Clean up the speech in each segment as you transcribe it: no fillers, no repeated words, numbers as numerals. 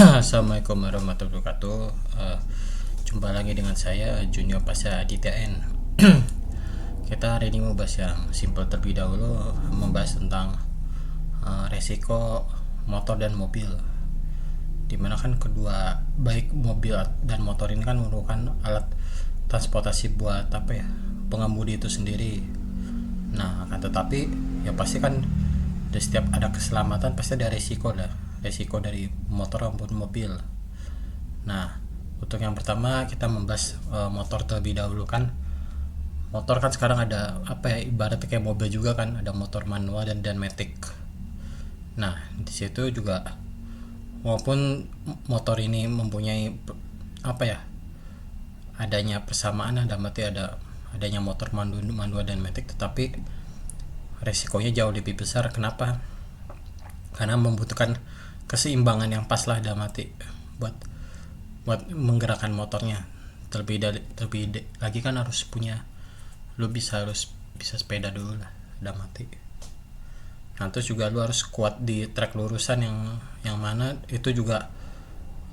Assalamualaikum warahmatullahi wabarakatuh. Jumpa lagi dengan saya Junior Pasha Aditya N. Kita hari ini mau bahas yang simple terlebih dahulu, membahas tentang resiko motor dan mobil. Dimana kan kedua, baik mobil dan motor ini kan merupakan alat transportasi buat pengemudi itu sendiri. Nah, akan tetapi ya pasti kan di setiap ada keselamatan pasti ada resiko dari motor maupun mobil. Nah, untuk yang pertama kita membahas motor terlebih dahulu kan. Motor kan sekarang ada ibaratnya kayak mobil juga kan, ada motor manual dan matic. Nah, di situ juga walaupun motor ini mempunyai adanya persamaan, adanya motor manual dan matic, tetapi resikonya jauh lebih besar. Kenapa? Karena membutuhkan keseimbangan yang pas lah dalam arti buat menggerakkan motornya. Terlebih lagi kan harus harus bisa sepeda dulu lah dalam arti. Nah, terus juga lu harus kuat di trek lurusan yang mana itu juga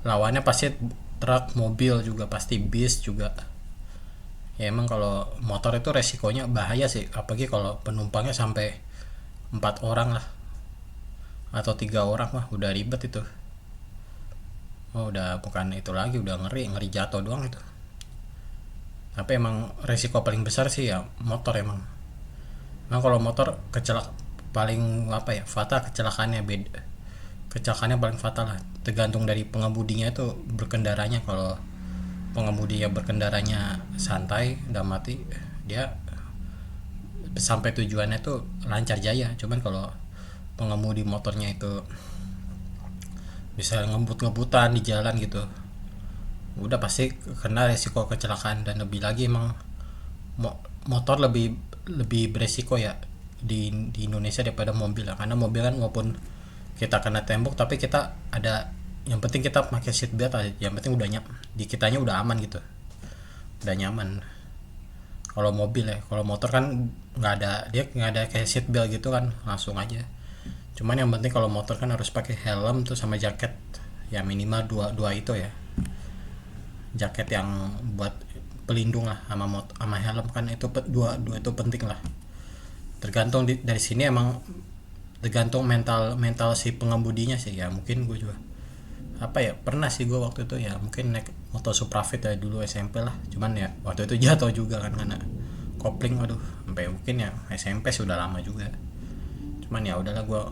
lawannya pasti truk, mobil, juga pasti bis juga. Ya emang kalau motor itu resikonya bahaya sih, apalagi kalau penumpangnya sampai 4 orang lah atau 3 orang mah udah ribet itu. Udah bukan itu lagi, udah ngeri jatuh doang itu. Tapi emang resiko paling besar sih ya motor emang. Nah, kalau motor paling fatal kecelakaannya paling fatal lah, tergantung dari pengemudinya itu berkendaranya. Kalau pengemudi ya berkendaranya santai dan mati, dia sampai tujuannya tuh lancar jaya. Cuman kalau pengemudi motornya itu bisa ngebut-ngebutan di jalan gitu, udah pasti kena resiko kecelakaan. Dan lebih lagi emang motor lebih beresiko ya di Indonesia daripada mobil lah. Karena mobil kan walaupun kita kena tembok, tapi kita ada, yang penting kita pakai seat belt aja, yang penting di kitanya udah aman gitu, udah nyaman. Kalau mobil ya, kalau motor kan nggak ada kayak seat belt gitu kan, langsung aja. Cuman yang penting kalau motor kan harus pakai helm tuh sama jaket, ya minimal dua itu ya, jaket yang buat pelindung lah, sama helm kan, itu dua itu penting lah. Tergantung dari sini emang tergantung mental si pengemudinya sih ya. Mungkin gue juga pernah sih gue waktu itu ya mungkin naik motor Suprafit ya dulu SMP lah. Cuman ya waktu itu jatuh juga kan karena kopling. Waduh, sampai mungkin ya SMP sudah lama juga. Cuman ya udahlah, gue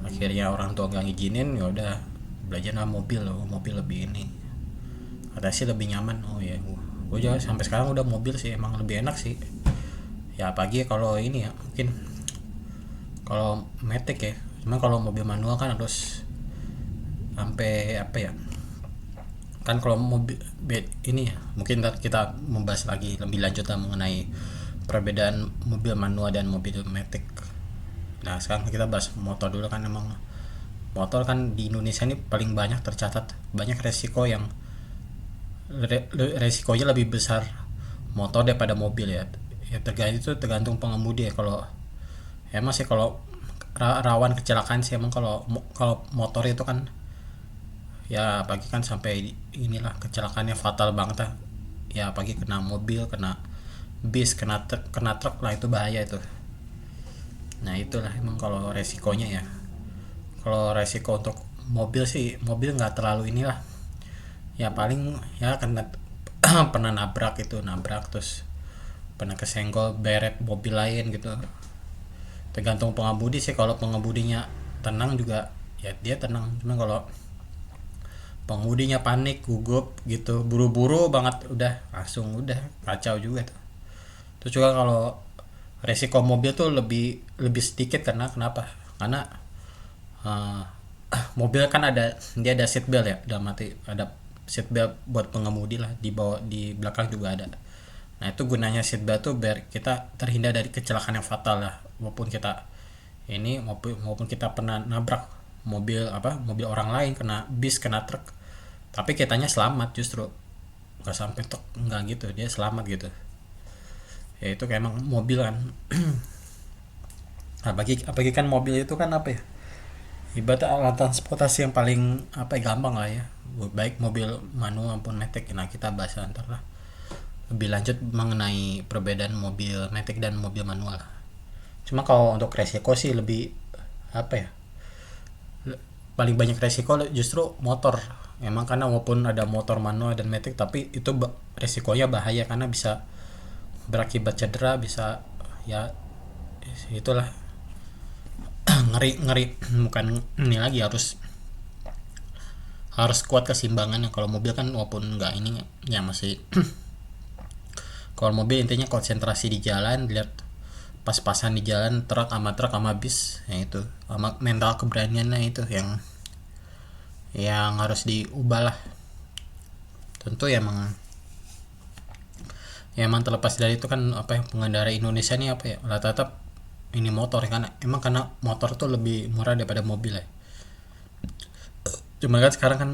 akhirnya orang tua nggak ngizinin, ya udah belajar mobil lebih ini, kata sih lebih nyaman. Oh ya, gue juga sampai sekarang udah mobil sih, emang lebih enak sih ya. Pagi kalau ini ya mungkin kalau matic ya, cuma kalau mobil manual kan harus sampai kan. Kalau mobil ini ya mungkin kita membahas lagi lebih lanjut lah mengenai perbedaan mobil manual dan mobil matic. Nah, sekarang kita bahas motor dulu kan. Emang motor kan di Indonesia ini paling banyak tercatat banyak resikonya lebih besar motor daripada mobil ya. Ya tergantung pengemudi ya. Kalau emang sih kalau rawan kecelakaan sih emang kalau motor itu kan ya, pagi kan sampai inilah kecelakaannya fatal banget lah ya. Pagi kena mobil, kena bis, kena truk lah, itu bahaya itu. Nah, itulah emang kalau resikonya ya. Kalau resiko untuk mobil sih, mobil nggak terlalu inilah ya, paling ya kena pernah nabrak terus pernah kesenggol beret mobil lain gitu. Tergantung pengemudi sih. Kalau pengemudinya tenang juga ya dia tenang. Cuma kalau pengemudinya panik, gugup gitu, buru-buru banget, udah langsung udah kacau juga tuh. Terus juga kalau resiko mobil tuh lebih sedikit. Karena kenapa? Karena uh, mobil kan dia ada seat belt ya, dalam arti ada seat belt buat pengemudi lah, di bawah, di belakang juga ada. Nah, itu gunanya seat belt tuh biar kita terhindar dari kecelakaan yang fatal lah. Maupun kita pernah nabrak mobil orang lain, kena bis, kena truk, tapi kitanya selamat, justru nggak sampai truk, nggak gitu, dia selamat gitu. Ya itu kayak emang mobil kan. Apalagi kan mobil itu kan ibarat alat transportasi yang paling apa ya, gampang lah ya, baik mobil manual maupun matic. Nah kita bahas ntar lah lebih lanjut mengenai perbedaan mobil matic dan mobil manual. Cuma kalau untuk resiko sih lebih apa ya, paling banyak resiko justru motor. Emang karena walaupun ada motor manual dan matic, tapi itu resikonya bahaya karena bisa berakibat cedera, bisa ya itulah. Ngeri ngeri, bukan ini lagi, harus harus kuat keseimbangannya. Kalau mobil kan walaupun nggak ini ya masih kalau mobil intinya konsentrasi di jalan, lihat pas-pasan di jalan, truk sama bis, ya itu sama mental keberaniannya itu yang harus diubah lah. Tentu ya emang terlepas dari itu kan apa ya, pengendara Indonesia ini apa ya, rata-rata ini motor kan, emang karena motor tuh lebih murah daripada mobil ya. Cuma kan sekarang kan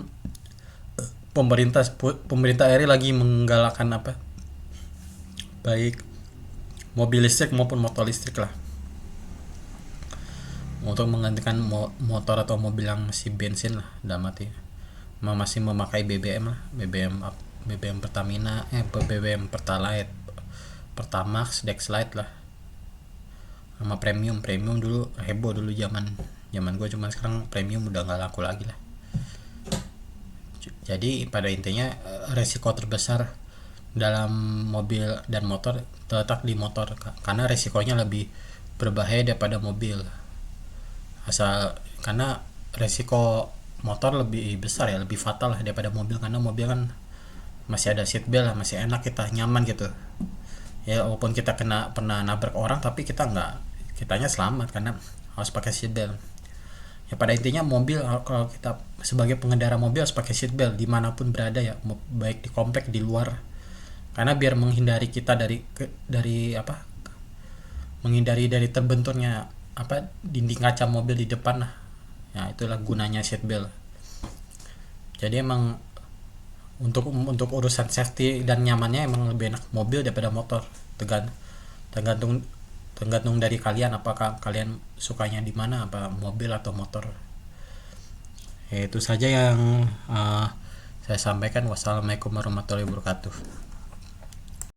pemerintah pemerintah RI lagi menggalakkan apa, baik mobil listrik maupun motor listrik lah, untuk menggantikan motor atau mobil yang masih bensin lah, udah mati, masih memakai BBM lah, BBM Pertamina, BBM Pertalite, Pertamax, Dexlite lah, sama premium. Premium dulu heboh dulu zaman zaman gue, cuma sekarang premium udah nggak laku lagi lah. Jadi pada intinya resiko terbesar dalam mobil dan motor terletak di motor, karena resikonya lebih berbahaya daripada mobil. Asal karena resiko motor lebih besar ya, lebih fatal lah daripada mobil, karena mobil kan masih ada seat belt lah, masih enak, kita nyaman gitu ya. Walaupun kita pernah nabrak orang, tapi kitanya selamat karena harus pakai seat belt. Ya pada intinya mobil, kalau kita sebagai pengendara mobil harus pakai seat belt dimanapun berada ya, baik di komplek di luar, karena biar menghindari kita dari apa, menghindari dari terbenturnya apa, dinding kaca mobil di depan lah. Ya itulah gunanya seat belt. Jadi emang untuk urusan safety dan nyamannya emang lebih enak mobil daripada motor. Tergantung tergantung dari kalian, apakah kalian sukanya di mana, apa mobil atau motor. Ya, itu saja yang saya sampaikan. Wassalamualaikum warahmatullahi wabarakatuh.